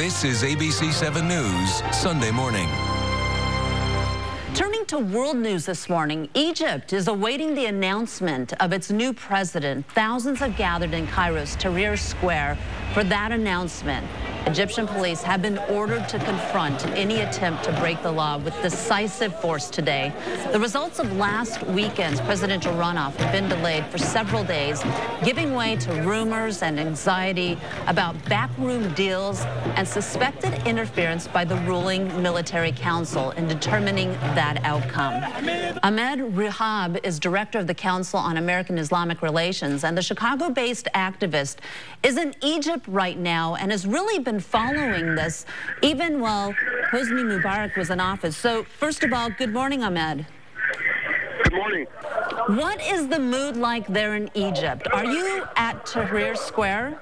This is ABC 7 News, Sunday morning. Turning to world news this morning, Egypt is awaiting the announcement of its new president. Thousands have gathered in Cairo's Tahrir Square for that announcement. Egyptian police have been ordered to confront any attempt to break the law with decisive force today. The results of last weekend's presidential runoff have been delayed for several days, giving way to rumors and anxiety about backroom deals and suspected interference by the ruling military council in determining that outcome. Ahmed Rehab is director of the Council on American Islamic Relations, and the Chicago-based activist is in Egypt right now and has really been following this even while Hosni Mubarak was in office. So first of all, good morning, Ahmed. Good morning. What is the mood like there in Egypt? Are you at Tahrir Square?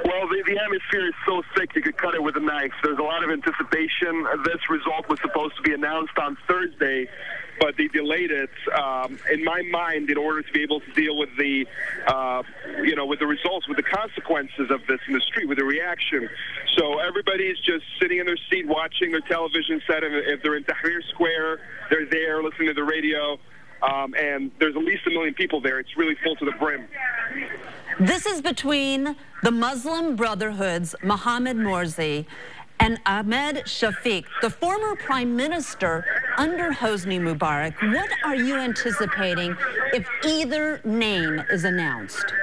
Well, the atmosphere is so thick you could cut it with a knife. There's a lot of anticipation. This result was supposed to be announced on Thursday, but they delayed it, in my mind, in order to be able to deal with the, with the results, with the consequences of this in the street, with the reaction. So everybody's just sitting in their seat watching their television set. And if they're in Tahrir Square, they're there listening to the radio. And there's at least 1 million people there. It's really full to the brim. This is between the Muslim Brotherhood's Mohammed Morsi and Ahmed Shafiq, the former prime minister under Hosni Mubarak. What are you anticipating if either name is announced?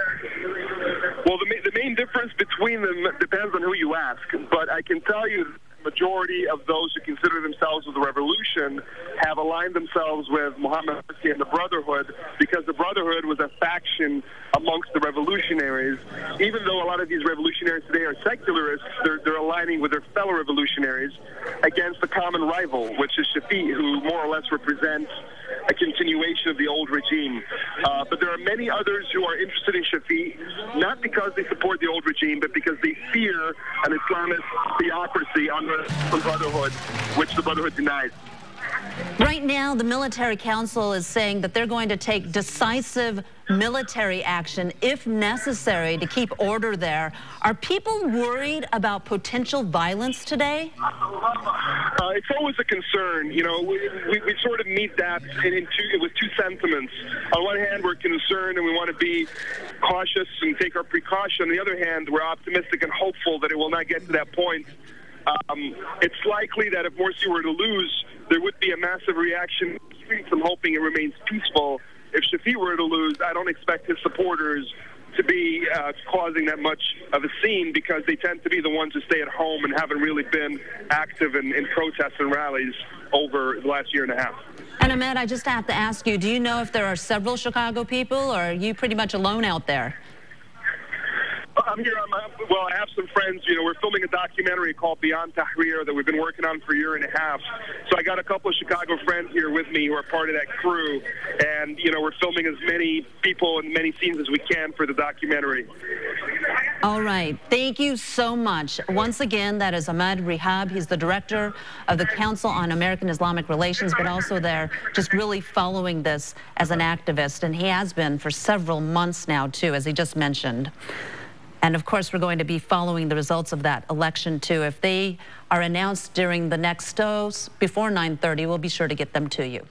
Well, the main difference between them depends on who you ask. But I can tell you the majority of those who consider themselves with the revolution have aligned themselves with Mohammed Morsi and the Brotherhood, because the Brotherhood was a faction amongst the revolutionaries. Even though a lot of these revolutionaries today are secularists, they're aligning with their fellow revolutionaries against a common rival, which is Shafiq, who more or less represents a continuation of the old regime. But there are many others who are interested in Shafiq, not because they support the old regime, but because they fear an Islamist theocracy under the Brotherhood, which the Brotherhood denies. Right now, the military council is saying that they're going to take decisive military action if necessary to keep order there. Are people worried about potential violence today? It's always a concern. You know, we sort of meet that with two sentiments. On one hand, we're concerned and we want to be cautious and take our precaution. On the other hand, we're optimistic and hopeful that it will not get to that point. It's likely that if Morsi were to lose, there would be a massive reaction in the streets. I'm hoping it remains peaceful. If Shafiq were to lose, I don't expect his supporters to be causing that much of a scene, because they tend to be the ones who stay at home and haven't really been active in protests and rallies over the last year and a half. And Ahmed, I just have to ask you, do you know if there are several Chicago people, or are you pretty much alone out there? I'm here. Well, I have some friends. You know, we're filming a documentary called Beyond Tahrir that we've been working on for a year and a half. So I got a couple of Chicago friends here with me who are part of that crew. And, you know, we're filming as many people and many scenes as we can for the documentary. All right. Thank you so much. Once again, that is Ahmed Rehab. He's the director of the Council on American Islamic Relations, but also there just really following this as an activist. And he has been for several months now, too, as he just mentioned. And of course, we're going to be following the results of that election, too. If they are announced during the next before 9:30, we'll be sure to get them to you.